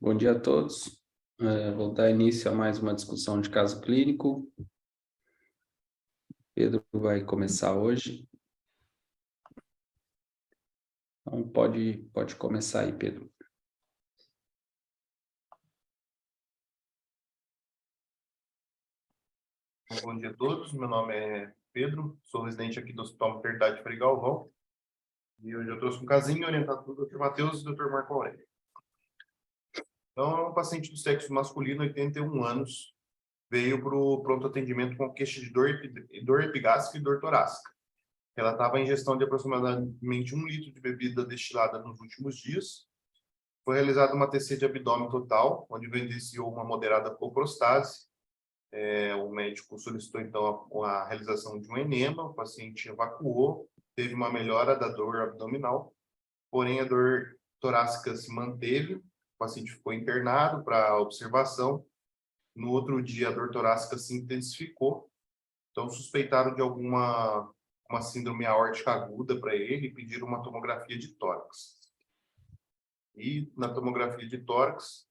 Bom dia a todos. Vou dar início a mais uma discussão de caso clínico. Pedro vai começar hoje. Então, pode começar aí, Pedro. Bom dia a todos, meu nome é Pedro, sou residente aqui do Hospital Maternidade Frei Galvão e hoje eu trouxe um casinho orientado pelo Dr. Matheus e Dr. Marco Aurélio. Então, é um paciente do sexo masculino, 81 anos, veio para o pronto atendimento com queixa de dor epigástrica e dor torácica. Ela estava em ingestão de aproximadamente 1 litro de bebida destilada nos últimos dias. Foi realizada uma TC de abdômen total, onde evidenciou uma moderada coprostase. O médico solicitou, então, a realização de um enema, o paciente evacuou, teve uma melhora da dor abdominal, porém a dor torácica se manteve, o paciente ficou internado para observação. No outro dia, a dor torácica se intensificou, então suspeitaram de uma síndrome aórtica aguda para ele e pediram uma tomografia de tórax. E na tomografia de tórax,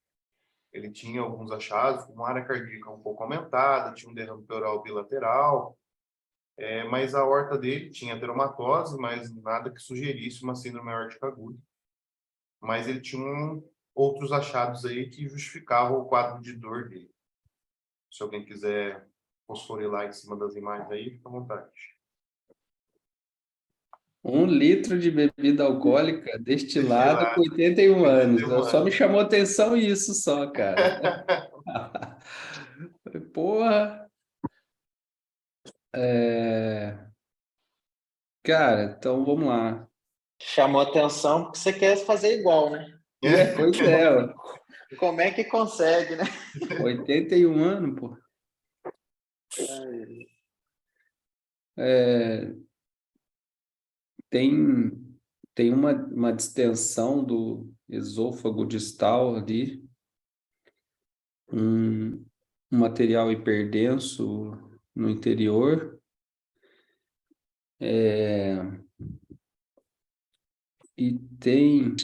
ele tinha alguns achados, uma área cardíaca um pouco aumentada, tinha um derrame pleural bilateral, mas a aorta dele tinha ateromatose, mas nada que sugerisse uma síndrome aórtica aguda. Mas ele tinha outros achados aí que justificavam o quadro de dor dele. Se alguém quiser fosforilar em cima das imagens aí, fica à vontade. 1 litro de bebida alcoólica destilada com Destilado, 81 anos. 81 Só me anos. chamou atenção isso só, cara. Porra! Cara, então vamos lá. Chamou atenção porque você quer fazer igual, né? Pois é, ó. Como é que consegue, né? 81 anos, pô. Tem uma distensão do esôfago distal ali, um material hiperdenso no interior, e tem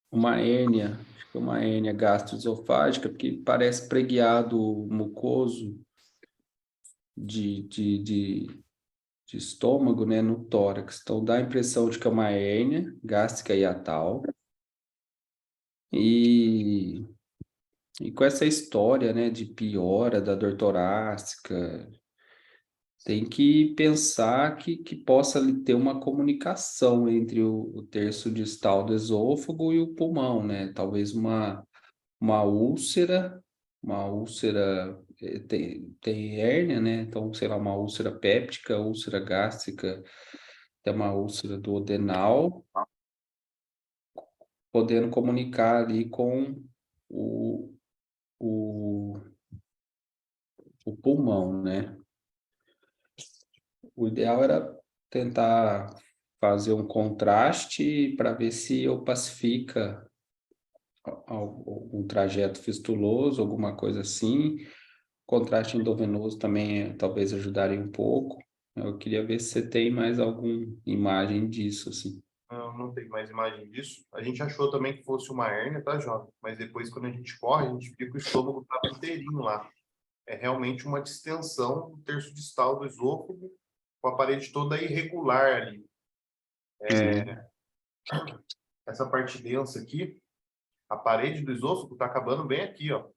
uma hérnia, acho que é uma hérnia gastroesofágica, porque parece preguiado mucoso de estômago, né, no tórax. Então dá a impressão de que é uma hérnia gástrica hiatal. E com essa história, né, de piora da dor torácica, tem que pensar que possa ter uma comunicação entre o terço distal do esôfago e o pulmão, né? Talvez uma úlcera, tem hérnia, né? Então, sei lá, uma úlcera péptica, úlcera gástrica, tem uma úlcera duodenal, podendo comunicar ali com o, o, o pulmão, né? O ideal era tentar fazer um contraste para ver se opacifica algum trajeto fistuloso, alguma coisa assim. Contraste endovenoso também talvez ajudaria um pouco. Eu queria ver se você tem mais alguma imagem disso, assim. Não tem mais imagem disso. A gente achou também que fosse uma hérnia, tá, jovem? Mas depois, quando a gente corre, a gente vê que o estômago estava inteirinho lá. É realmente uma distensão do terço distal do esôfago, com a parede toda irregular ali. Essa parte densa aqui, a parede do esôfago está acabando bem aqui, ó.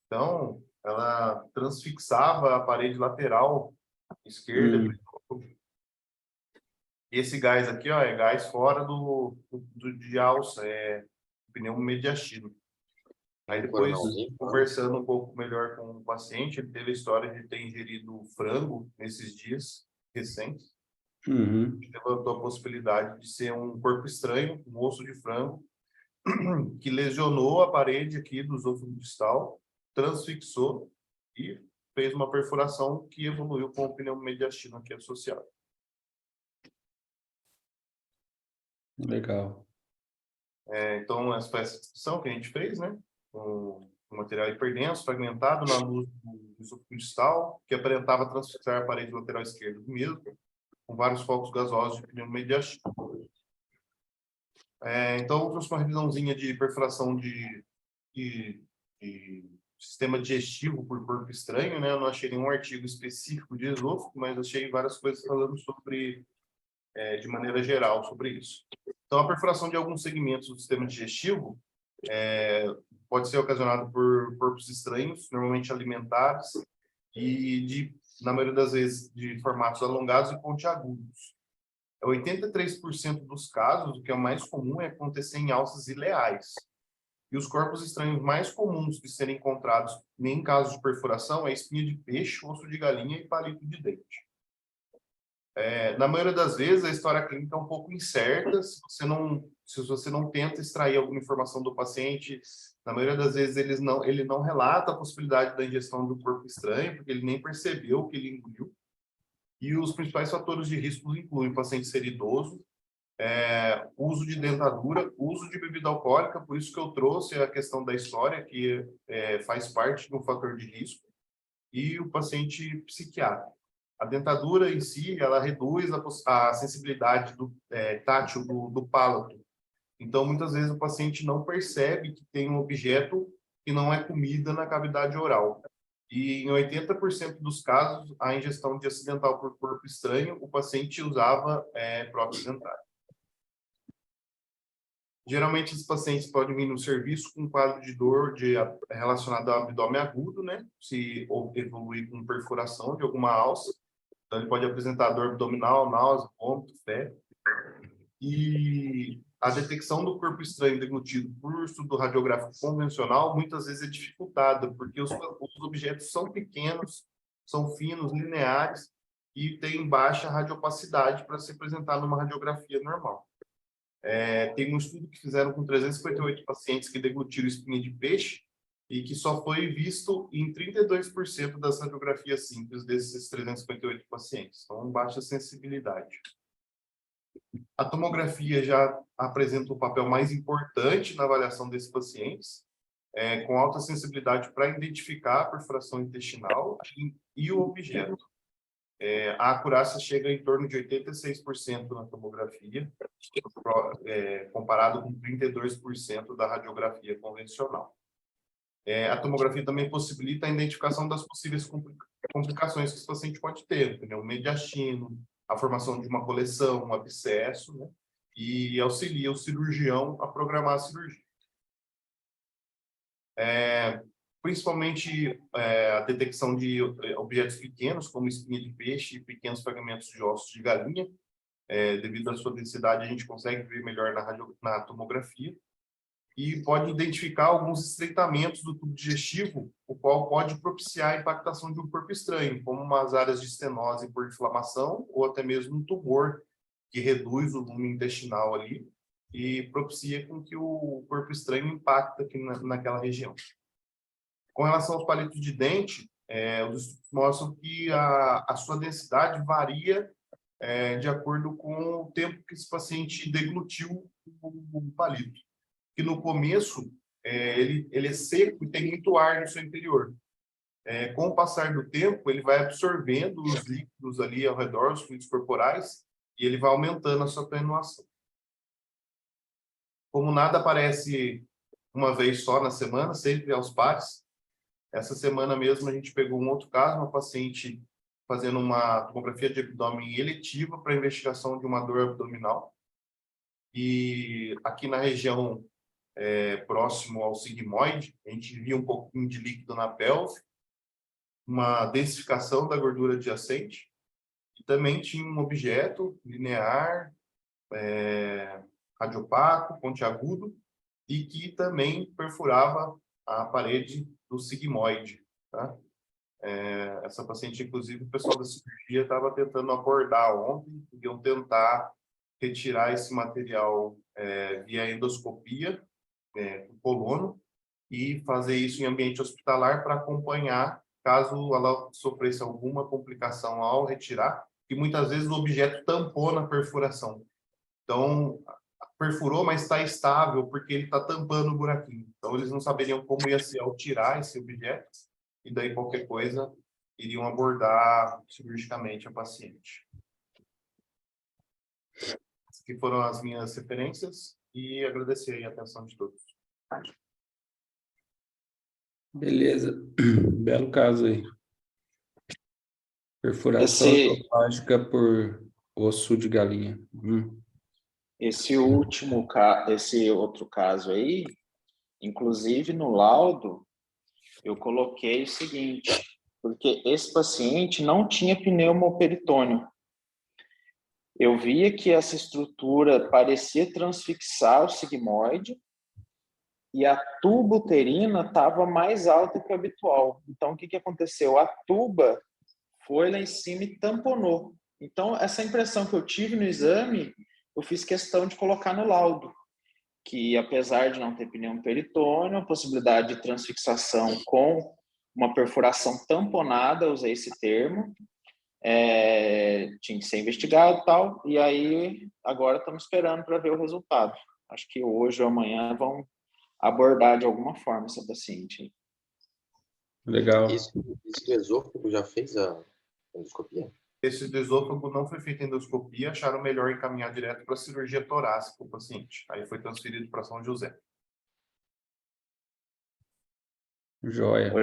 Então, ela transfixava a parede lateral esquerda do esôfago. Esse gás aqui, ó, é gás fora de alça, é pneumomediastino. Aí depois, conversando um pouco melhor com o paciente, ele teve a história de ter ingerido frango nesses dias recentes. Uhum. Levantou a possibilidade de ser um corpo estranho, um osso de frango, que lesionou a parede aqui do esôfago distal, transfixou e fez uma perfuração que evoluiu com o pneumomediastino aqui associado. Legal. Então, essa foi essa descrição que a gente fez, né? Um material hiperdenso, fragmentado na luz do esôfago distal, que aparentava transfixar a parede lateral esquerda do mesmo, com vários focos gasosos de pneumomediastino. Então, eu trouxe uma revisãozinha de perfuração de sistema digestivo por corpo estranho, né? Eu não achei nenhum artigo específico de esôfago, mas achei várias coisas falando sobre, de maneira geral, sobre isso. Então, a perfuração de alguns segmentos do sistema digestivo pode ser ocasionada por corpos estranhos, normalmente alimentares, e, na maioria das vezes, de formatos alongados e pontiagudos. 83% dos casos, o que é o mais comum é acontecer em alças ileais. E os corpos estranhos mais comuns de serem encontrados em casos de perfuração é espinha de peixe, osso de galinha e palito de dente. Na maioria das vezes, a história clínica é um pouco incerta, se você não tenta extrair alguma informação do paciente, na maioria das vezes ele não relata a possibilidade da ingestão do corpo estranho, porque ele nem percebeu que ele engoliu. E os principais fatores de risco incluem o paciente ser idoso, uso de dentadura, uso de bebida alcoólica, por isso que eu trouxe a questão da história, que faz parte do fator de risco, e o paciente psiquiátrico. A dentadura em si, ela reduz a sensibilidade tátil do palato. Então, muitas vezes o paciente não percebe que tem um objeto que não é comida na cavidade oral. E em 80% dos casos, a ingestão de acidental por corpo estranho, o paciente usava prótese dentária. Geralmente, esses pacientes podem vir no serviço com quadro de dor relacionado ao abdômen agudo, né? Se evoluir com perfuração de alguma alça. Então, ele pode apresentar dor abdominal, náusea, vômito, febre. E a detecção do corpo estranho deglutido por estudo radiográfico convencional muitas vezes é dificultada, porque os objetos são pequenos, são finos, lineares e têm baixa radiopacidade para se apresentar numa radiografia normal. Tem um estudo que fizeram com 358 pacientes que deglutiram espinha de peixe e que só foi visto em 32% das radiografias simples desses 358 pacientes. Então, baixa sensibilidade. A tomografia já apresenta o papel mais importante na avaliação desses pacientes, com alta sensibilidade para identificar a perfuração intestinal e o objeto. A acurácia chega em torno de 86% na tomografia, comparado com 32% da radiografia convencional. A tomografia também possibilita a identificação das possíveis complicações que esse paciente pode ter, né? O mediastino, a formação de uma coleção, um abscesso, né? E auxilia o cirurgião a programar a cirurgia. Principalmente a detecção de objetos pequenos, como espinha de peixe e pequenos fragmentos de ossos de galinha. Devido à sua densidade, a gente consegue ver melhor na tomografia. E pode identificar alguns estreitamentos do tubo digestivo, o qual pode propiciar a impactação de um corpo estranho, como umas áreas de estenose por inflamação, ou até mesmo um tumor, que reduz o volume intestinal ali e propicia com que o corpo estranho impacte aqui naquela região. Com relação aos palitos de dente, os estudos mostram que a sua densidade varia de acordo com o tempo que esse paciente deglutiu o palito. Que no começo, ele é seco e tem muito ar no seu interior. Com o passar do tempo, ele vai absorvendo os líquidos ali ao redor, os fluidos corporais, e ele vai aumentando a sua atenuação. Como nada aparece uma vez só na semana, sempre aos pares, essa semana mesmo a gente pegou um outro caso, uma paciente fazendo uma tomografia de abdômen eletiva para investigação de uma dor abdominal. E aqui na região próximo ao sigmoide, a gente via um pouquinho de líquido na pelve, uma densificação da gordura adjacente, e também tinha um objeto linear, radiopaco, pontiagudo, e que também perfurava a parede do sigmoide. Tá? Essa paciente, inclusive, o pessoal da cirurgia estava tentando abordar ontem, iam tentar retirar esse material via endoscopia, com colono, e fazer isso em ambiente hospitalar para acompanhar caso ela sofresse alguma complicação ao retirar, que muitas vezes o objeto tampou na perfuração. Então, perfurou, mas está estável porque ele está tampando o buraquinho. Então, eles não saberiam como ia ser ao tirar esse objeto, e daí qualquer coisa iriam abordar cirurgicamente a paciente. Essas aqui foram as minhas referências. e agradecer aí a atenção de todos. Beleza. Belo caso aí. Perfuração esofágica por osso de galinha. Esse outro caso aí, inclusive no laudo, eu coloquei o seguinte, porque esse paciente não tinha pneumoperitônio. Eu via que essa estrutura parecia transfixar o sigmoide e a tuba uterina estava mais alta que o habitual. Então, o que aconteceu? A tuba foi lá em cima e tamponou. Então, essa impressão que eu tive no exame, eu fiz questão de colocar no laudo, que apesar de não ter pneumoperitônio, a possibilidade de transfixação com uma perfuração tamponada, usei esse termo, tinha que ser investigado e tal, e aí agora estamos esperando para ver o resultado. Acho que hoje ou amanhã vão abordar de alguma forma essa paciente. Legal. Isso do esôfago já fez a endoscopia? Esse do esôfago não foi feito endoscopia, acharam melhor encaminhar direto para a cirurgia torácica o paciente. Aí foi transferido para São José. Joia.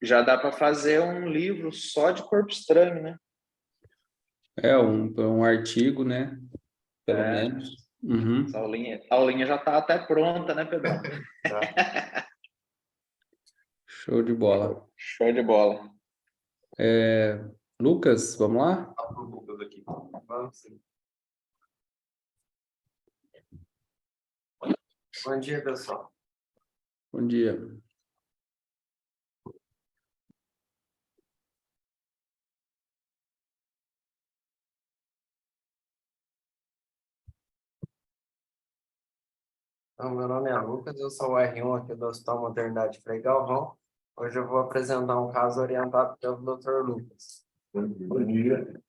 Já dá para fazer um livro só de corpo estranho, né? Um artigo, né? Pelo menos. Uhum. Essa aulinha já está até pronta, né, Pedro? Tá? Show de bola. Show de bola. Lucas, vamos lá? Tá pro Lucas aqui. Vamos sim. Bom dia, pessoal. Bom dia. Então, meu nome é Lucas, eu sou o R1 aqui do Hospital Maternidade Frei Galvão. Hoje eu vou apresentar um caso orientado pelo Dr. Lucas. Bom dia.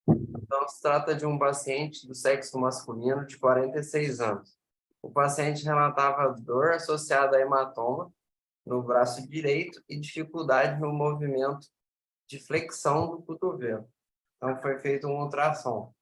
Então, se trata de um paciente do sexo masculino de 46 anos. O paciente relatava dor associada a hematoma no braço direito e dificuldade no movimento de flexão do cotovelo. Então, foi feito um ultrassom.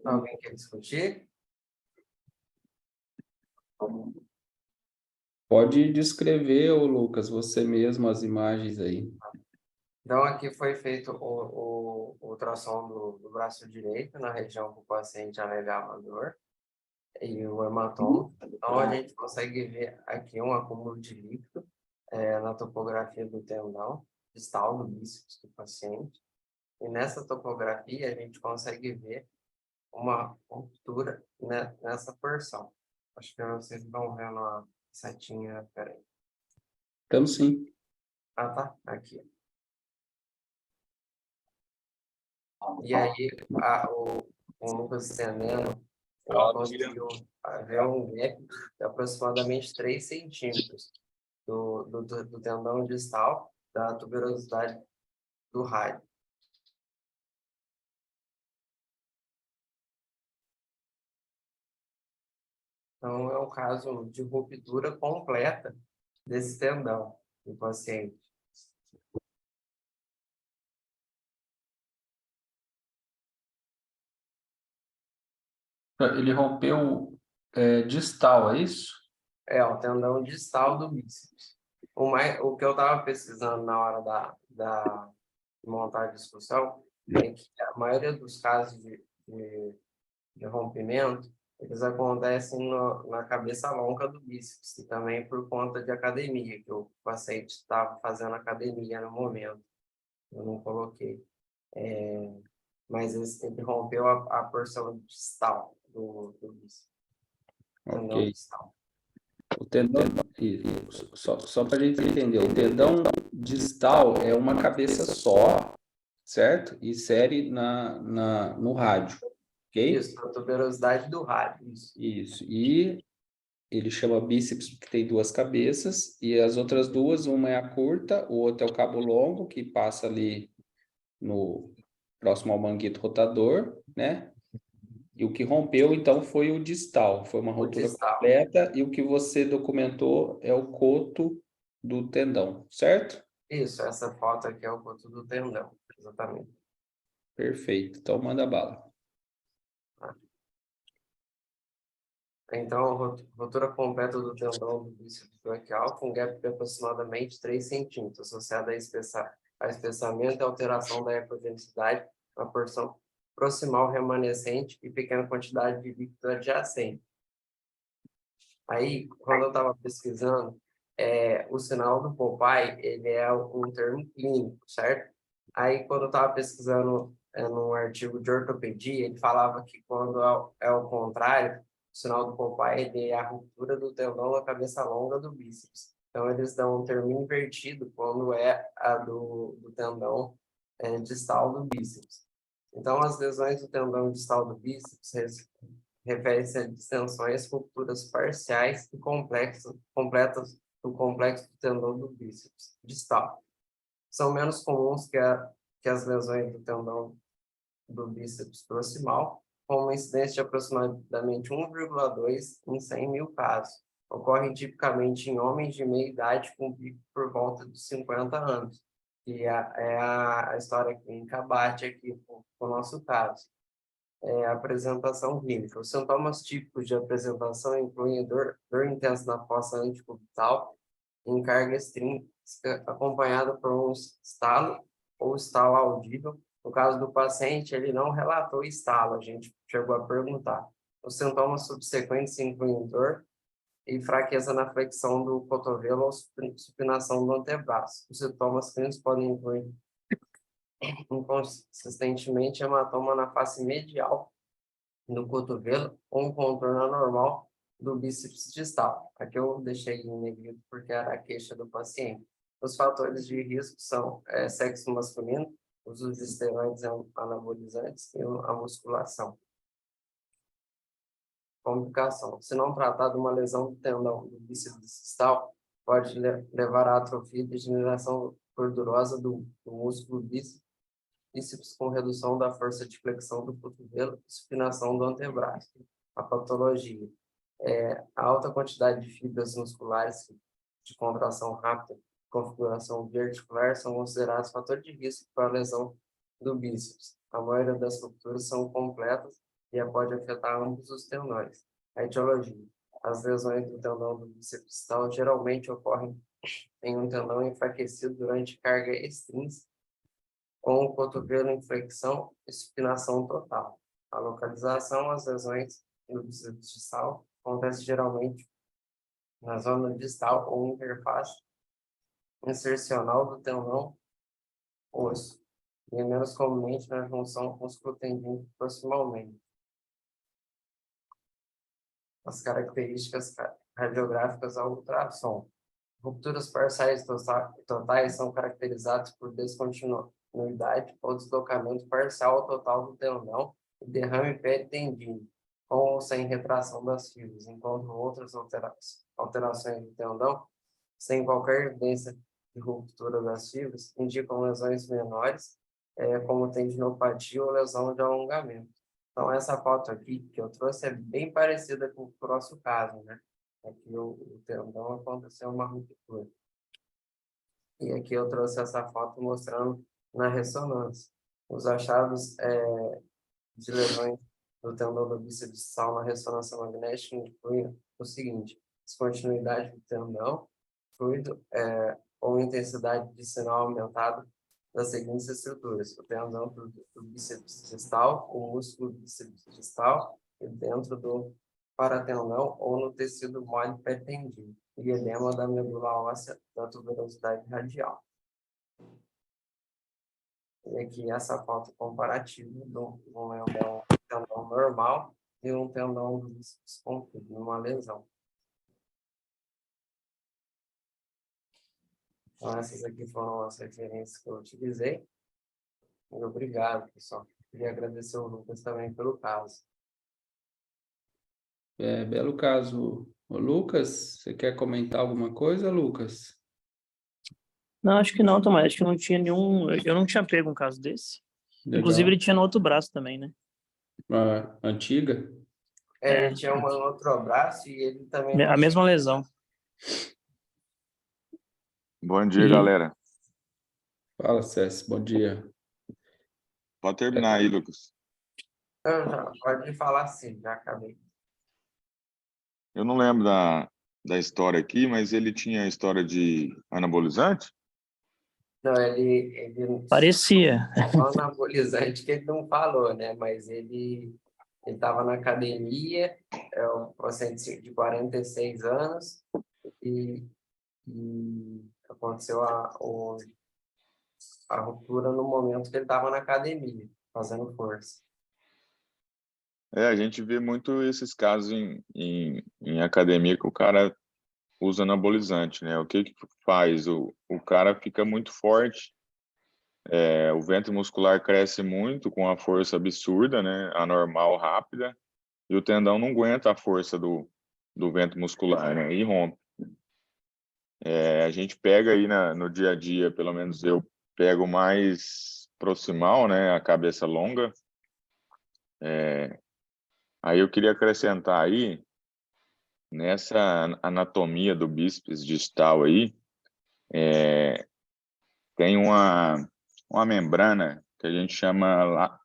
Alguém quer discutir? Pode descrever, ô Lucas, você mesmo as imagens aí. Então, aqui foi feito o ultrassom do braço direito, na região que o paciente alegava dor, e o hematoma. Então, a gente consegue ver aqui um acúmulo de líquido na topografia do tendão distal do bíceps do paciente. E nessa topografia, a gente consegue ver uma ruptura, né, nessa porção. Acho que vocês estão vendo a setinha, peraí. Estamos sim. Ah, tá, aqui. E aí, o Lucas estendendo, ele conseguiu ver um gap de aproximadamente 3 centímetros do tendão distal da tuberosidade do rádio. Então, é um caso de ruptura completa desse tendão do paciente. Ele rompeu distal, é isso? O tendão distal do bíceps. O que eu estava pesquisando na hora de montar a discussão é que a maioria dos casos de rompimento, eles acontecem na cabeça longa do bíceps, e também por conta de academia, que o paciente estava fazendo academia no momento. Eu não coloquei. Mas ele rompeu a porção distal do bíceps. Tendão Ok. distal. O tendão, só para a gente entender, o tendão distal é uma cabeça só, certo? E série no rádio, ok? Isso, a tuberosidade do rádio. Isso. Isso. E ele chama bíceps porque tem duas cabeças, e as outras duas, uma é a curta, o outro é o cabo longo, que passa ali no próximo ao manguito rotador, né? E o que rompeu, então, foi o distal, foi uma O rotura distal. completa, e o que você documentou é o coto do tendão, certo? Isso, essa foto aqui é o coto do tendão, exatamente. Perfeito, então manda bala. Então, a rotura completa do tendão do bíceps braquial com gap de aproximadamente 3 centímetros, associada a espessamento e alteração da ecogenicidade, uma porção proximal remanescente e pequena quantidade de líquido adjacente. Aí, quando eu estava pesquisando, o sinal do Popeye, ele é um termo clínico, certo? Aí, quando eu estava pesquisando num artigo de ortopedia, ele falava que quando é o contrário, o sinal do Popeye ele é a ruptura do tendão da cabeça longa do bíceps. Então, eles dão um termo invertido quando é a do tendão distal do bíceps. Então, as lesões do tendão distal do bíceps refere-se a distensões, rupturas parciais e completas do complexo do tendão do bíceps distal. São menos comuns que as lesões do tendão do bíceps proximal, com uma incidência de aproximadamente 1,2 em 100 mil casos. Ocorrem tipicamente em homens de meia idade com pico por volta de 50 anos, que a história clínica bate aqui com o nosso caso. Apresentação clínica. Os sintomas típicos de apresentação incluem dor intensa na fossa antecubital, em carga extrínseca, acompanhada por um estalo ou estalo audível. No caso do paciente, ele não relatou estalo, a gente chegou a perguntar. Os sintomas subsequentes incluem dor e fraqueza na flexão do cotovelo ou supinação do antebraço. Os sintomas clínicos podem incluir inconsistentemente hematoma na face medial do cotovelo ou um contorno anormal do bíceps distal. Aqui eu deixei em negrito porque era a queixa do paciente. Os fatores de risco são sexo masculino, uso de esteroides anabolizantes e a musculação. Complicação. Se não tratado, uma lesão do tendão do bíceps distal pode levar à atrofia e degeneração gordurosa do músculo bíceps com redução da força de flexão do cotovelo e supinação do antebraço. A patologia. A alta quantidade de fibras musculares de contração rápida, configuração biarticular são considerados fatores de risco para a lesão do bíceps. A maioria das rupturas são completas e pode afetar ambos os tendões. A etiologia. As lesões do tendão do bíceps distal geralmente ocorrem em um tendão enfraquecido durante carga extrínseca, com o cotovelo em flexão e supinação total. A localização, as lesões do bíceps distal acontece geralmente na zona distal ou interface insercional do tendão osso, e menos comumente na junção músculo-tendinite proximalmente. As características radiográficas ao ultrassom. Rupturas parciais e totais são caracterizadas por descontinuidade ou deslocamento parcial ou total do tendão e derrame peritendínico, com ou sem retração das fibras, enquanto outras alterações do tendão, sem qualquer evidência de ruptura das fibras, indicam lesões menores, como tendinopatia ou lesão de alongamento. Então, essa foto aqui que eu trouxe é bem parecida com o nosso caso, né? Aqui o tendão aconteceu uma ruptura. E aqui eu trouxe essa foto mostrando na ressonância. Os achados de lesões do tendão do bíceps distal na ressonância magnética incluem o seguinte: descontinuidade do tendão, fluido ou intensidade de sinal aumentado das seguintes estruturas: o tendão do bíceps distal, o músculo bíceps distal, e dentro do paratendão ou no tecido mole peritendíneco, e edema da medula óssea da tuberosidade radial. E aqui essa foto comparativa de um tendão normal e um tendão do bíceps comprido, numa lesão. Então, essas aqui foram as referências que eu utilizei. Muito obrigado, pessoal. Queria agradecer ao Lucas também pelo caso. Belo caso, Ô, Lucas, você quer comentar alguma coisa, Lucas? Não, acho que não, Tomás. Acho que não tinha nenhum. Eu não tinha pego um caso desse. Inclusive, Legal. ele tinha no outro braço também, né? Ah, antiga? Ele tinha um outro braço e ele também A não mesma lesão. Bom dia, E- galera. Fala, César, bom dia. Pode terminar aí, Lucas. já pode falar sim, já acabei. Eu não lembro da história aqui, mas ele tinha a história de anabolizante? Não, ele Parecia. só anabolizante que ele não falou, né? Mas ele estava na academia, é um paciente de 46 anos, e aconteceu a ruptura no momento que ele estava na academia, fazendo força. A gente vê muito esses casos em academia que o cara usa anabolizante, né? O que faz? O cara fica muito forte, o ventre muscular cresce muito com a força absurda, né? Anormal, rápida, e o tendão não aguenta a força do ventre muscular, né? E rompe. A gente pega aí no dia a dia, pelo menos eu pego mais proximal, né? A cabeça longa. Aí eu queria acrescentar aí, nessa anatomia do bíceps distal aí, tem uma membrana que a gente chama,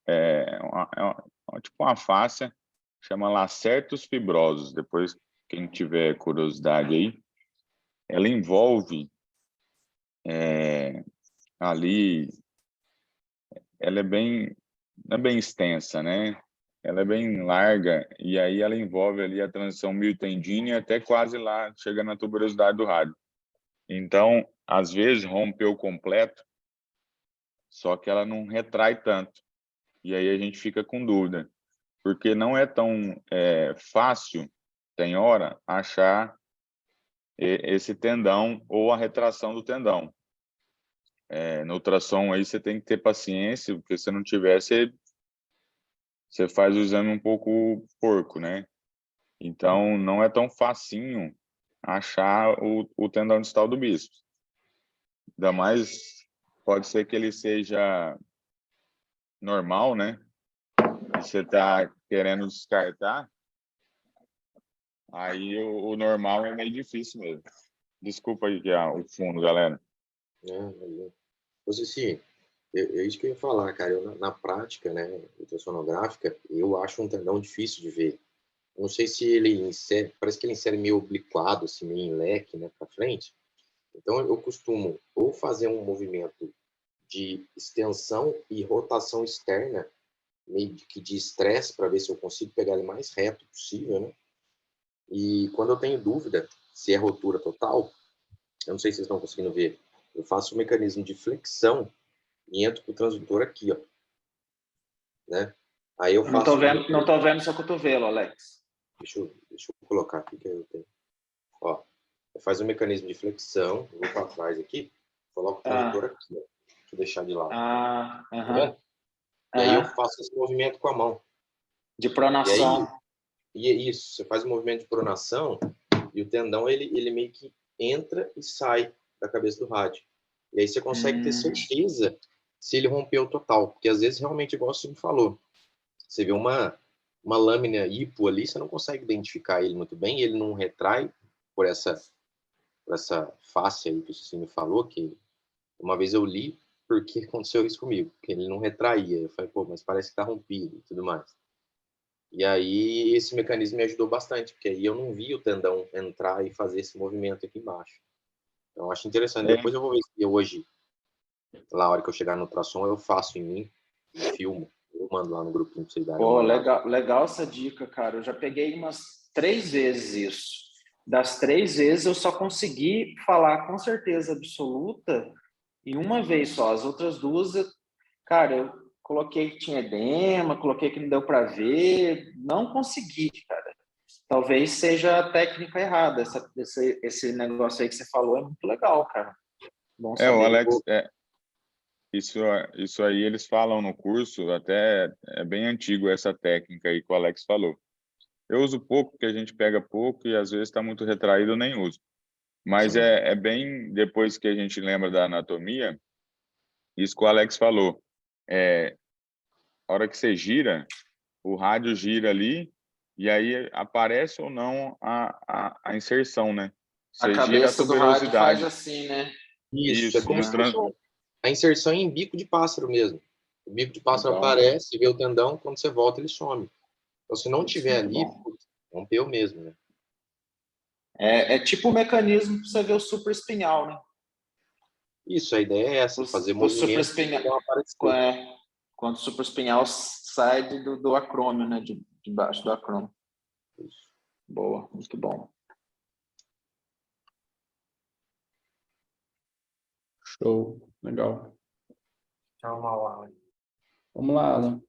tipo uma fáscia, chama lacertos fibrosos. Depois, quem tiver curiosidade aí, ela envolve ali, ela não é bem extensa, né? Ela é bem larga, e aí ela envolve ali a transição miotendina e até quase lá, chega na tuberosidade do rádio. Então, às vezes, rompeu completo, só que ela não retrai tanto. E aí a gente fica com dúvida, porque não é tão fácil, tem hora, achar esse tendão ou a retração do tendão. No ultrassom aí você tem que ter paciência, porque se não tiver, você faz o exame um pouco porco, né? Então, não é tão facinho achar o tendão distal do bíceps. Ainda mais, pode ser que ele seja normal, né? E você está querendo descartar, aí o normal é meio difícil mesmo. Desculpa aí que o fundo, galera. Valeu. Você sim, é isso que eu ia falar, cara. Eu, na prática, né, ultrassonográfica, eu acho um tendão difícil de ver. Eu não sei se ele insere, parece que ele insere meio obliquado, assim, meio em leque, né, para frente. Então, eu costumo ou fazer um movimento de extensão e rotação externa, meio que de estresse, para ver se eu consigo pegar ele mais reto possível, né? E quando eu tenho dúvida se é rotura total, eu não sei se vocês estão conseguindo ver, eu faço um mecanismo de flexão e entro com o transdutor aqui, ó, né? Aí eu faço... Não tô vendo seu cotovelo, Alex. Deixa eu colocar aqui que eu tenho. Ó, faz um mecanismo de flexão, eu vou para trás aqui, coloco o transdutor aqui, ó. Deixa eu deixar de lado. Tá vendo? E aí eu faço esse movimento com a mão. De pronação. E é isso, você faz o movimento de pronação e o tendão, ele meio que entra e sai da cabeça do rádio. E aí você consegue ter certeza se ele rompeu total. Porque às vezes, realmente, igual você me falou, você vê uma lâmina hipo ali, você não consegue identificar ele muito bem, e ele não retrai por essa face aí que você me falou, que uma vez eu li porque aconteceu isso comigo, que ele não retraía. Eu falei, pô, mas parece que tá rompido e tudo mais. E aí esse mecanismo me ajudou bastante, porque aí eu não vi o tendão entrar e fazer esse movimento aqui embaixo. Então eu acho interessante. Depois eu vou ver se hoje, lá a hora que eu chegar no ultrassom, eu faço em mim, filmo, eu mando lá no grupinho pra vocês darem uma olhada. Legal essa dica, cara. Eu já peguei umas 3 vezes isso. Das 3 vezes eu só consegui falar com certeza absoluta e uma vez só. As outras 2, cara, eu coloquei que tinha edema, coloquei que não deu para ver, não consegui, cara. Talvez seja a técnica errada. Esse negócio aí que você falou é muito legal, cara. Bom saber. O Alex, isso aí eles falam no curso, até é bem antigo essa técnica aí que o Alex falou. Eu uso pouco, porque a gente pega pouco e às vezes está muito retraído, eu nem uso. Mas é bem, depois que a gente lembra da anatomia, isso que o Alex falou, a hora que você gira, o rádio gira ali, e aí aparece ou não a inserção, né? A Você gira cabeça com do rádio faz velocidade. assim, né? Isso, é Isso, como se fosse a inserção em bico de pássaro mesmo. O bico de pássaro Legal. aparece, vê o tendão, quando você volta ele some. Então, se não Isso, tiver muito ali, bom. putz, rompeu mesmo, né? É tipo o mecanismo para você ver o supraespinhal, né? Isso, a ideia é essa, fazer O movimento supraespinhal, não aparecer. quando o supraespinhal sai do acrômio, né? De baixo do acrômio. Isso. Boa, muito bom. Show, legal. Tchau, Alan. Vamos lá, Alan.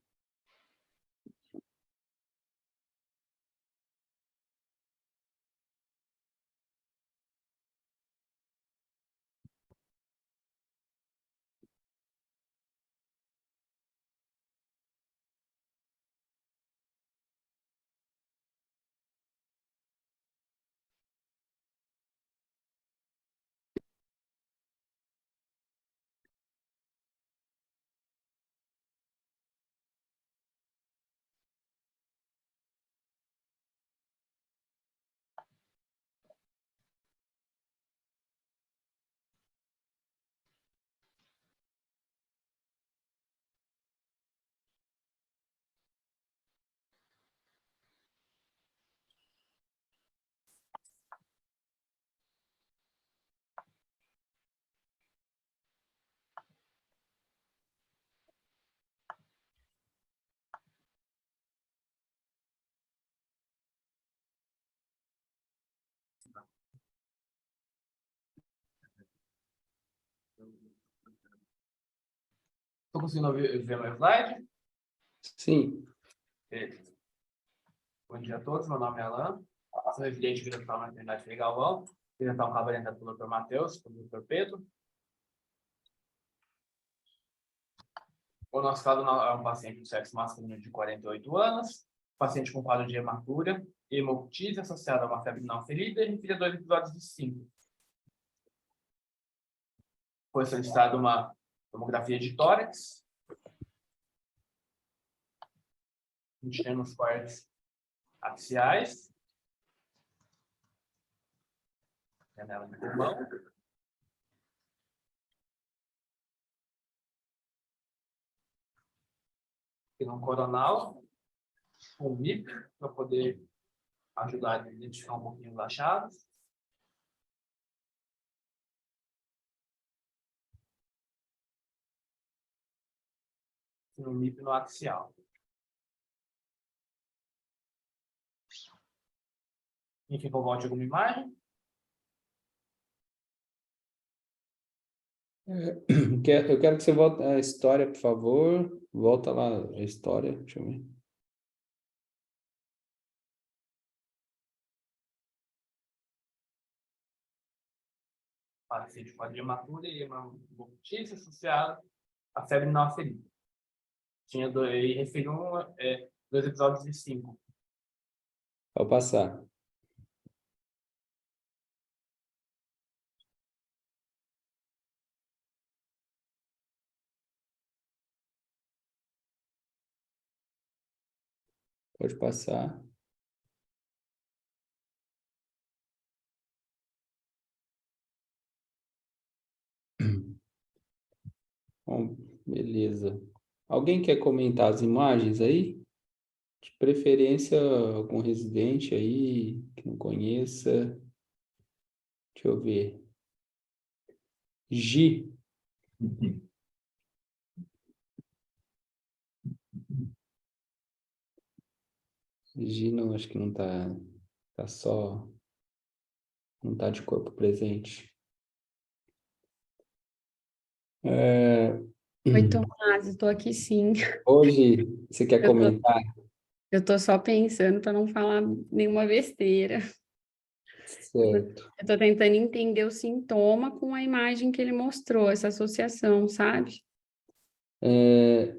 Estou conseguindo ver meu slide? Sim, Beleza. Bom dia a todos, meu nome é Alan, sou residente aqui do Hospital Maternidade Frei Galvão, apresentar um cabo orientado pelo Dr. Matheus, pelo Dr. Pedro. O nosso caso é um paciente do sexo masculino de 48 anos, paciente com quadro de hematúria, hemoptise associada a uma febre não ferida e refere a 2 episódios distintos. Foi solicitada uma tomografia de tórax. A gente tem os cortes axiais. Janela de pulmão. Tem um coronal com MIP para poder ajudar a identificar um pouquinho os achados. E um MIP no axial. Enfim, eu volte alguma imagem. eu quero que você volte a história, por favor. Volta lá a história, deixa eu ver. Paciente com hematura e uma hemoptise associada à febre não ferida. Tinha e referiu 2 episódios de 5. Pode passar. Pode passar. Bom, beleza. Alguém quer comentar as imagens aí? De preferência, algum residente aí que não conheça. Deixa eu ver. Gi. Gi não, acho que não tá. Tá só. Não tá de corpo presente. Oi, Tomás, estou aqui sim. Hoje, você quer Eu tô, comentar? eu tô só pensando para não falar nenhuma besteira. Certo. Eu tô tentando entender o sintoma com a imagem que ele mostrou, essa associação, sabe? É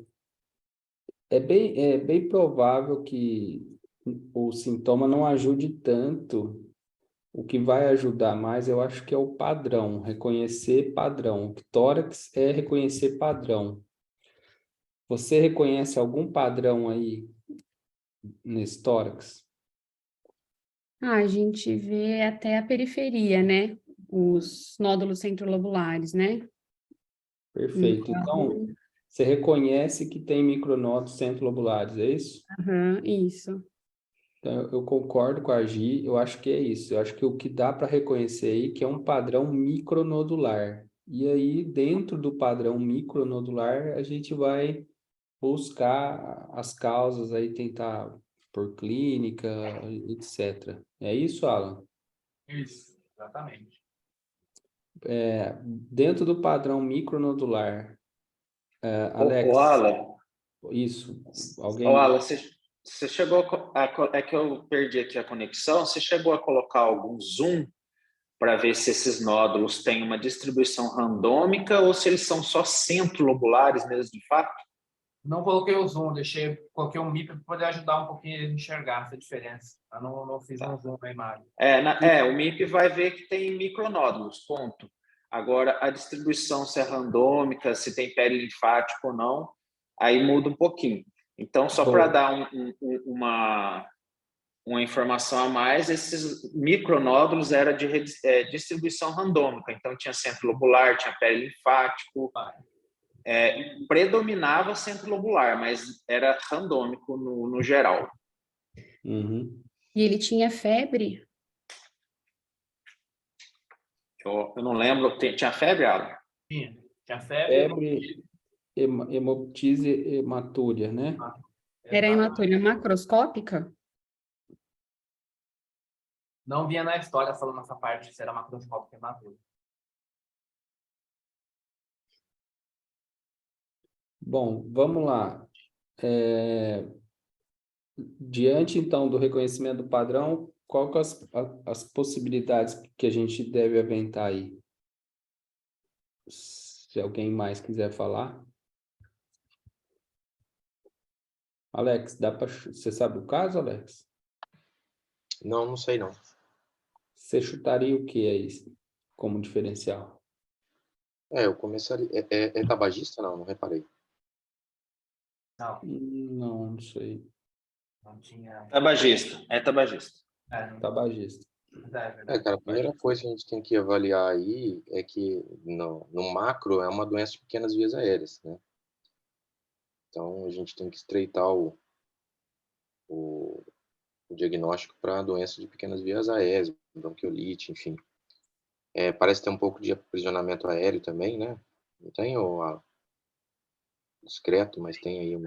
bem provável que o sintoma não ajude tanto. O que vai ajudar mais, eu acho que é o padrão, reconhecer padrão. Tórax é reconhecer padrão. Você reconhece algum padrão aí nesse tórax? A gente vê até a periferia, né? Os nódulos centrolobulares, né? Perfeito. Então, você reconhece que tem micronódulos centrolobulares, é isso? Isso. Então, eu concordo com a Gi, eu acho que é isso. Eu acho que o que dá para reconhecer aí que é um padrão micronodular. E aí, dentro do padrão micronodular, a gente vai buscar as causas aí, tentar por clínica, etc. É isso, Alan? Isso, exatamente. Dentro do padrão micronodular, O Alex, Alan, isso, o alguém... Alan, você chegou é que eu perdi aqui a conexão, você chegou a colocar algum zoom para ver se esses nódulos têm uma distribuição randômica ou se eles são só centrolobulares mesmo, de fato? Não coloquei o zoom, coloquei um MIP para poder ajudar um pouquinho a enxergar essa diferença. Eu não fiz um zoom na imagem. O MIP vai ver que tem micronódulos, ponto. Agora, a distribuição, se é randômica, se tem pele linfática ou não, aí muda um pouquinho. Então, só para dar uma informação a mais, esses micronódulos eram de distribuição randômica. Então, tinha centro lobular, tinha pele linfático, predominava centro lobular, mas era randômico no geral. Uhum. E ele tinha febre? Eu não lembro, tinha febre, Alan? Tinha febre. Febre, hemoptise hematúria, né? Era hematúria macroscópica? Não vinha na história falando essa parte se era macroscópica hematúria. Bom, vamos lá. Diante, então, do reconhecimento do padrão, qual que as possibilidades que a gente deve aventar aí? Se alguém mais quiser falar. Alex, você sabe o caso, Alex? Não sei não. Você chutaria o que aí como diferencial? Eu começaria... É tabagista? Não reparei. Não. Não sei. Não tinha. Tabagista, tabagista. Tabagista. Cara, a primeira coisa que a gente tem que avaliar aí é que no macro é uma doença de pequenas vias aéreas, né? Então, a gente tem que estreitar o diagnóstico para doença de pequenas vias aéreas, bronquiolite, enfim. Parece ter um pouco de aprisionamento aéreo também, né? Não tem discreto, mas tem aí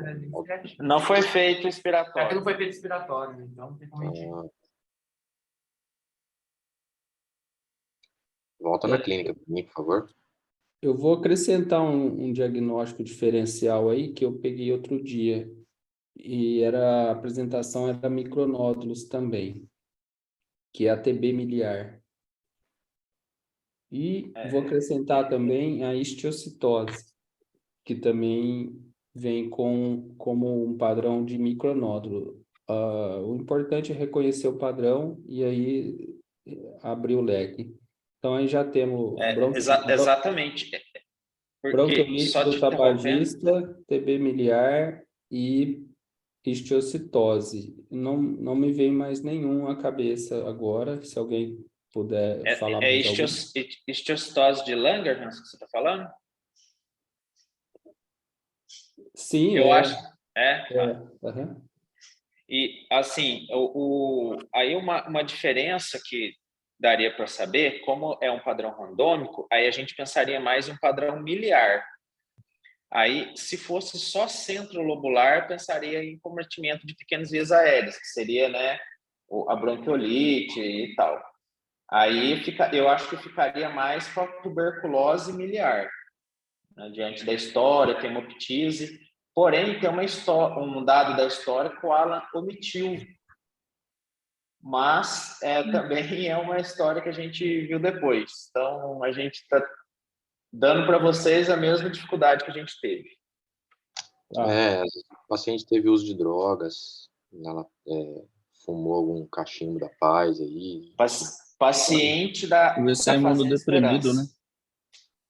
Não foi feito expiratório. Aqui não foi feito expiratório, então não tem como mentir. Volta na clínica para mim, por favor. Eu vou acrescentar um diagnóstico diferencial aí que eu peguei outro dia. E a apresentação era micronódulos também, que é a TB miliar. E vou acrescentar também a histiocitose, que também vem como um padrão de micronódulo. O importante é reconhecer o padrão e aí abrir o leque. Então, aí já temos Exatamente. bronquiolite do tabagista, TB miliar e histiocitose. Não me vem mais nenhum à cabeça agora, se alguém puder falar mais algum. Histiocitose de Langerhans que você está falando? Sim, eu acho. Uhum. E, assim, aí uma diferença que daria para saber, como é um padrão randômico, aí a gente pensaria mais em um padrão miliar. Aí, se fosse só centrolobular, pensaria em cometimento de pequenas vias aéreas, que seria, né, a bronquiolite e tal. Aí, eu acho que ficaria mais com a tuberculose miliar, né, diante da história, tem hemoptise. Porém, tem um dado da história que o Alan omitiu. Mas também é uma história que a gente viu depois. Então, a gente está dando para vocês a mesma dificuldade que a gente teve. Às vezes o paciente teve uso de drogas fumou algum cachimbo da paz aí. Paciente da Ver se é Fazenda imunodeprimido, né? Esperança.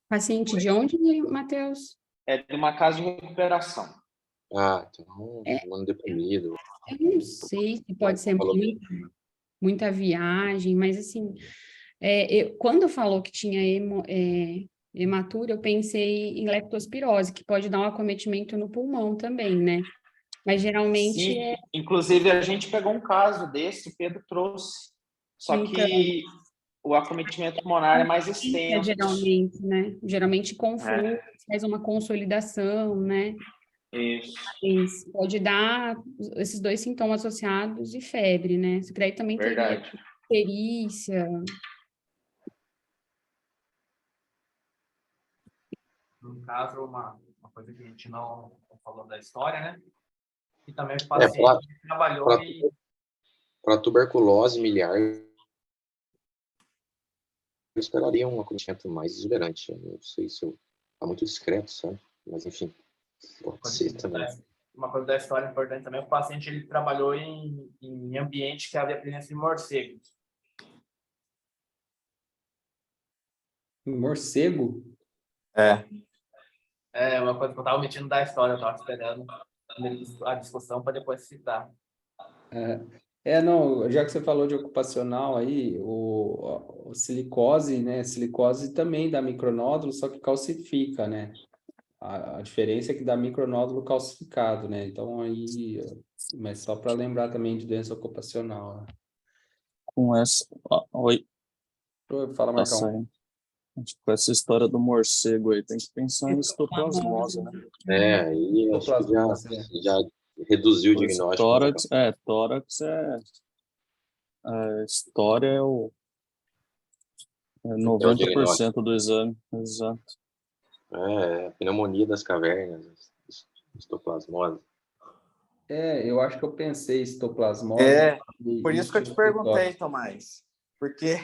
Paciente de onde, Matheus? É de uma casa de recuperação. Ah, então, mano deprimido. Eu não sei se pode ser Falou bem. muita viagem, mas assim, quando falou que tinha hematura, eu pensei em leptospirose, que pode dar um acometimento no pulmão também, né? Mas geralmente Sim, inclusive a gente pegou um caso desse, o Pedro trouxe. Só então, que o acometimento pulmonar é mais extenso. geralmente, né? Geralmente com fluxo, faz uma consolidação, né? Isso. Mas pode dar esses dois sintomas associados e febre, né? Isso daí também teria Verdade. perícia. No caso, uma coisa que a gente não falou da história, né? E também o paciente que trabalhou Para tuberculose miliar, eu esperaria um acometimento mais exuberante. Eu não sei se está muito discreto, sabe? Mas, enfim, pode ser também. Uma coisa da história importante também, o paciente ele trabalhou em ambiente que havia presença de morcegos. Morcego? É uma coisa que eu estava omitindo da história, eu estava esperando a discussão para depois citar. Não, já que você falou de ocupacional aí, o silicose, né? Silicose também dá micronódulo, só que calcifica, né? A diferença é que dá micronódulo calcificado, né? Então aí, mas só para lembrar também de doença ocupacional, né? Com essa. Oi, Fala, tá Marcão. saindo. Com essa história do morcego aí, tem que pensar em histoplasmose, né? Aí acho que Histoplasmose, já reduziu o Pois, diagnóstico. tórax história é o 90% do exame, exato. Pneumonia das cavernas, histoplasmose. eu acho que eu pensei histoplasmose. Por isso que eu te perguntei, Tomás. Porque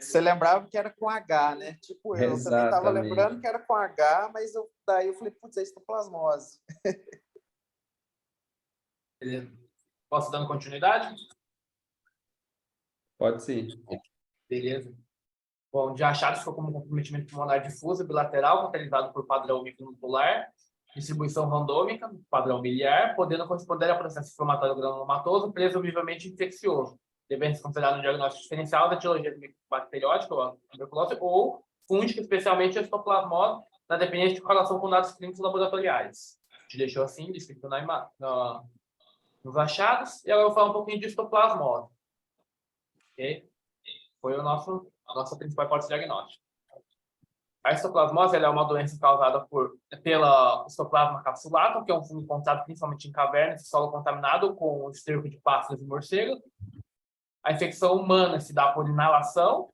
você lembrava que era com H, né? Tipo, eu também estava lembrando que era com H, mas daí eu falei, putz, é histoplasmose. Beleza. Posso dando continuidade? Pode sim. Beleza. Bom, de achados ficou como comprometimento pulmonar difuso bilateral, caracterizado por padrão micronuclear, distribuição randômica, padrão biliar, podendo corresponder a processo inflamatório granulomatoso, presumivelmente infeccioso, devendo ser considerado um diagnóstico diferencial da etiologia bacteriótica ou tuberculose ou fúngica, especialmente a histoplasmose, na dependência de correlação com dados clínicos laboratoriais. A gente deixou assim, descrito nos achados, e agora eu vou falar um pouquinho de histoplasmose. Ok? Foi a nossa principal hipótese diagnóstica. A histoplasmose é uma doença causada pela Histoplasma capsulatum, que é um fungo encontrado principalmente em cavernas e solo contaminado com esterco de pássaros e morcegos. A infecção humana se dá por inalação.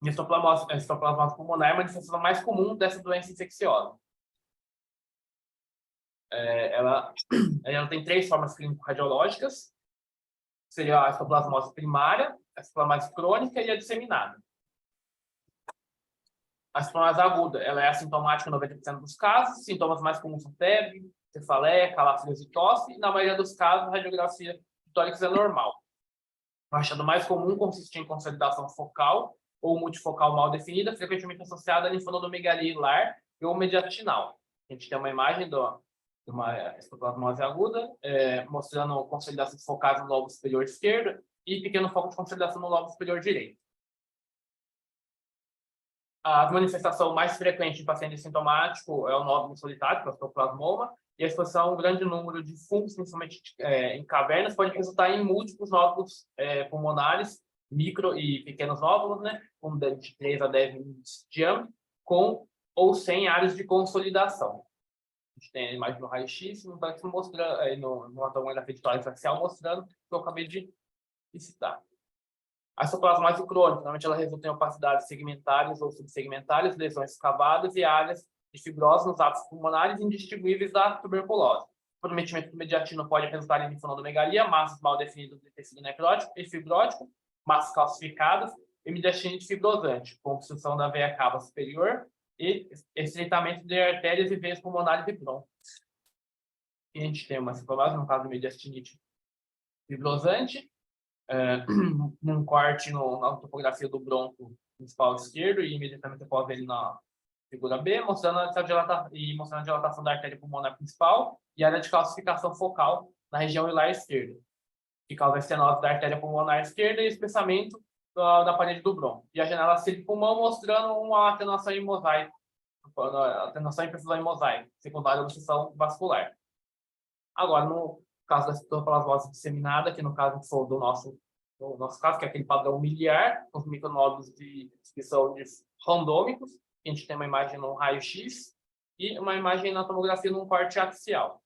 E a histoplasmose pulmonar é a manifestação mais comum dessa doença infecciosa. Ela tem 3 formas clínico-radiológicas. Seria a histoplasmose primária, a histoplasmose crônica e a disseminada. A histoplasmose aguda, ela é assintomática em 90% dos casos. Sintomas mais comuns são febre, cefaleia, calafrios e tosse. E na maioria dos casos, a radiografia de tórax é normal. O achado mais comum consiste em consolidação focal ou multifocal mal definida, frequentemente associada a linfonodomegalia hilar ou mediastinal. A gente tem uma imagem de uma histoplasmose aguda, mostrando consolidação focais no lobo superior esquerdo e pequeno foco de consolidação no lobo superior direito. A manifestação mais frequente em paciente sintomático é o nódulo solitário, que é o histoplasmoma, e a exposição a um grande número de fungos, principalmente em cavernas, pode resultar em múltiplos nódulos pulmonares, micro e pequenos nódulos, né, com de 3 a 10 milímetros de diâmetro, com ou sem áreas de consolidação. A gente tem a imagem no raio-x, numa tomografia de tórax axial, mostrando o que eu acabei de citar. A histoplasmose crônica, normalmente ela resulta em opacidades segmentares ou subsegmentares, lesões escavadas e áreas de fibrose nos ápices pulmonares indistinguíveis da tuberculose. O comprometimento do mediastino pode resultar em linfonodomegalia, massas mal definidas de tecido necrótico e fibrótico, massas calcificadas e mediastinite fibrosante, com obstrução da veia cava superior e estreitamento de artérias e veias pulmonares e brônquios. E a gente tem uma histoplasmose, no caso de mediastinite fibrosante, num corte na topografia do bronco principal esquerdo e imediatamente após ele na figura B, mostrando a dilatação da artéria pulmonar principal e a área de calcificação focal na região hilar esquerda, que causa a estenose da artéria pulmonar esquerda e espessamento da parede do bronco. E a janela cílio-pulmão mostrando uma atenuação em mosaico, atenuação em perfusão em mosaico, secundária à obstrução vascular. Agora, no caso da citoplasmose disseminada, que no caso for no nosso caso, que é aquele padrão miliar, com os micronódulos que são randômicos, a gente tem uma imagem no raio-x e uma imagem na tomografia num corte axial.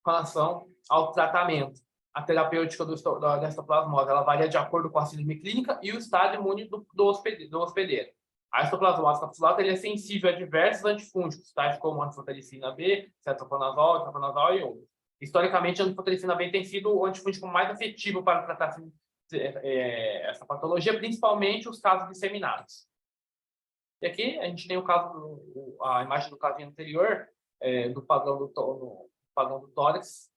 Com relação ao tratamento, a terapêutica da histoplasmose, ela varia de acordo com a síndrome clínica e o estado imune do hospedeiro. A histoplasmose capsulata é sensível a diversos antifúngicos, tais como antifotericina B, cetoconazol e outros. Historicamente, a antifotericina B tem sido o antifúngico mais efetivo para tratar essa patologia, principalmente os casos disseminados. E aqui a gente tem a imagem do caso anterior, do padrão do tórax,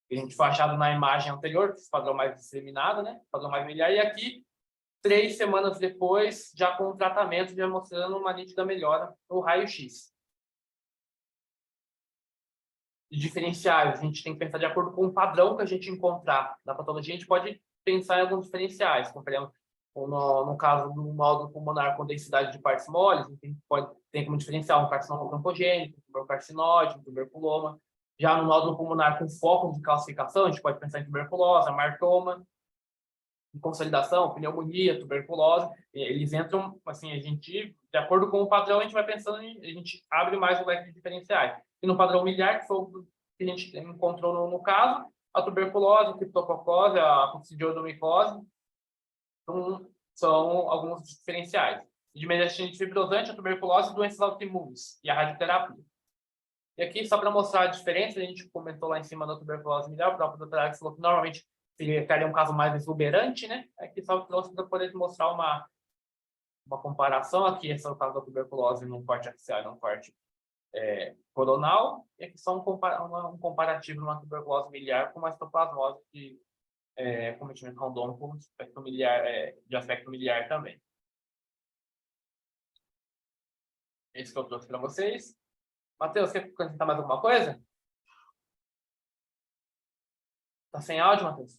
que a gente foi achado na imagem anterior, esse padrão mais disseminado, né? Padrão mais miliar, e aqui 3 semanas depois, já com o tratamento, já mostrando uma nítida melhora no raio-x. De diferenciais, a gente tem que pensar de acordo com o padrão que a gente encontrar na patologia, a gente pode pensar em alguns diferenciais, como, por exemplo, no caso do nódulo pulmonar com densidade de partes moles, tem como diferencial um carcinoma trombogênico, um tubercarcinóide, um tuberculoma. Já no nódulo pulmonar com foco de calcificação, a gente pode pensar em tuberculose, amartoma, em consolidação, pneumonia, tuberculose. Eles entram, assim, de acordo com o padrão, a gente vai pensando, a gente abre mais o leque de diferenciais. E no padrão miliar, que foi o que a gente encontrou no caso, a tuberculose, a criptococose, a coccidioidomicose, então, são alguns diferenciais. De mediastínite fibrosante, a tuberculose, doenças autoimunes e a radioterapia. E aqui, só para mostrar a diferença, a gente comentou lá em cima da tuberculose miliar, o próprio Dr. Alex falou que normalmente ficaria um caso mais exuberante, né? Aqui só trouxe para poder mostrar uma comparação. Aqui, esse é o caso da tuberculose num corte axial e num corte coronal, e aqui só um comparativo numa tuberculose miliar com uma histoplasmose de cometimento randômico de aspecto miliar também. Esse que eu trouxe para vocês. Matheus, quer acrescentar mais alguma coisa? Tá sem áudio, Matheus?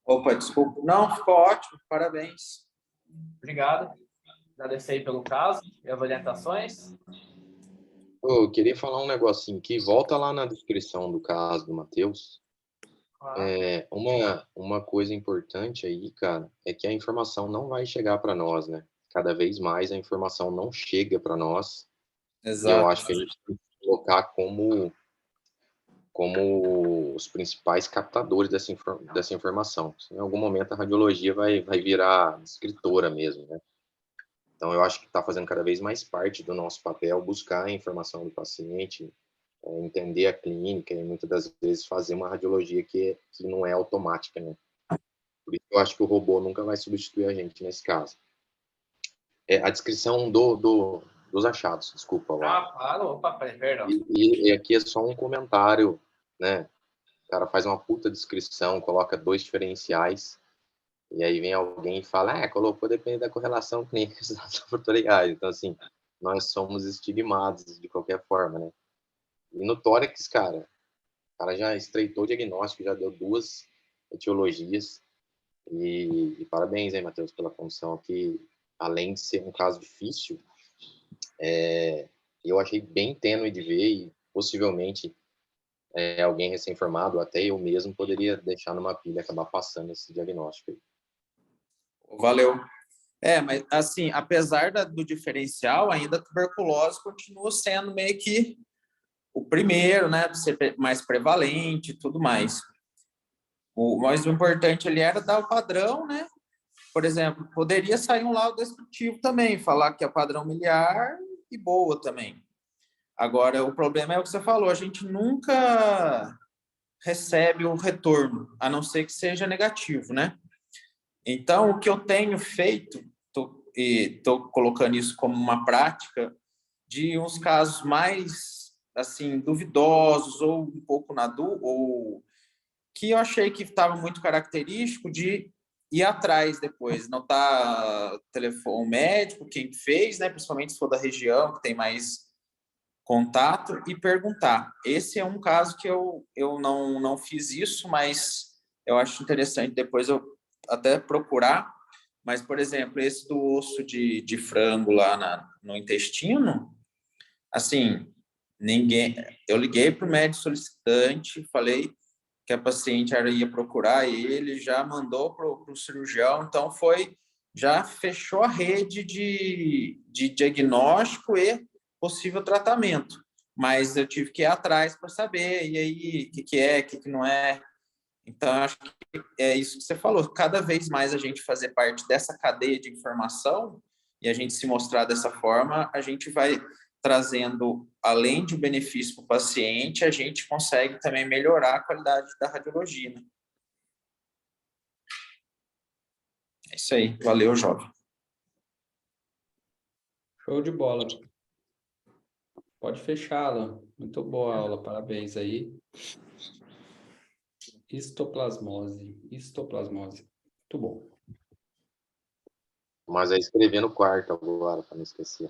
Opa, desculpa. Não, ficou ótimo. Parabéns. Obrigado. Agradecer aí pelo caso e as orientações. Eu queria falar um negocinho aqui. Volta lá na descrição do caso do Matheus. Uma coisa importante aí, cara, é que a informação não vai chegar para nós, né? Cada vez mais a informação não chega para nós. Exato. E eu acho que a gente tem que colocar como os principais captadores dessa informação. Em algum momento a radiologia vai virar escritora mesmo, né? Então eu acho que está fazendo cada vez mais parte do nosso papel buscar a informação do paciente, entender a clínica e muitas das vezes fazer uma radiologia que não é automática, né? Por isso eu acho que o robô nunca vai substituir a gente nesse caso. A descrição dos achados, desculpa. Claro, opa, perdão. E aqui é só um comentário, né? O cara faz uma puta descrição, coloca 2 diferenciais, e aí vem alguém e fala, colocou depende da correlação clínica dos laboratoriais. Então, assim, nós somos estigmados de qualquer forma, né? E no tórax, cara, o cara já estreitou o diagnóstico, já deu 2 etiologias, e parabéns aí, Matheus, pela condição aqui. Além de ser um caso difícil, eu achei bem tênue de ver e possivelmente alguém recém-formado, até eu mesmo, poderia deixar numa pilha e acabar passando esse diagnóstico aí. Valeu. Mas assim, apesar do diferencial, ainda a tuberculose continua sendo meio que o primeiro, né, de ser mais prevalente e tudo mais. Mas o importante ali era dar o padrão, né? Por exemplo, poderia sair um laudo descritivo também, falar que é padrão miliar e boa também. Agora, o problema é o que você falou, a gente nunca recebe um retorno, a não ser que seja negativo, né? Então, o que eu tenho feito, estou colocando isso como uma prática de uns casos mais, assim, duvidosos ou um pouco na dúvida, ou que eu achei que estava muito característico de ir atrás depois, não tá telefone médico, quem fez, né, principalmente se for da região, que tem mais contato, e perguntar. Esse é um caso que eu não fiz isso, mas eu acho interessante depois eu até procurar. Mas, por exemplo, esse do osso de frango lá no intestino, assim, eu liguei para o médico solicitante, falei que a paciente ia procurar ele, já mandou para o cirurgião, então já fechou a rede de diagnóstico e possível tratamento. Mas eu tive que ir atrás para saber, e aí, o que não é. Então, acho que é isso que você falou, cada vez mais a gente fazer parte dessa cadeia de informação e a gente se mostrar dessa forma, a gente vai trazendo, além de benefício para o paciente, a gente consegue também melhorar a qualidade da radiologia. Né? É isso aí. Valeu, jovem. Show de bola. Pode fechar, Alan. Muito boa a aula, parabéns aí. Histoplasmose. Muito bom. Mas aí escrever no quarto agora, para não esquecer.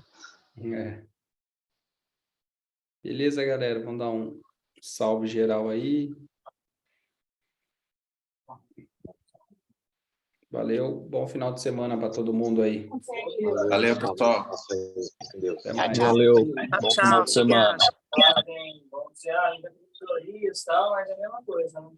Beleza, galera? Vamos dar um salve geral aí. Valeu. Bom final de semana para todo mundo aí. Valeu, pessoal. Até mais. Valeu. Bom final de semana. Bom, ainda tem teorias e tal, mas é a mesma coisa, né?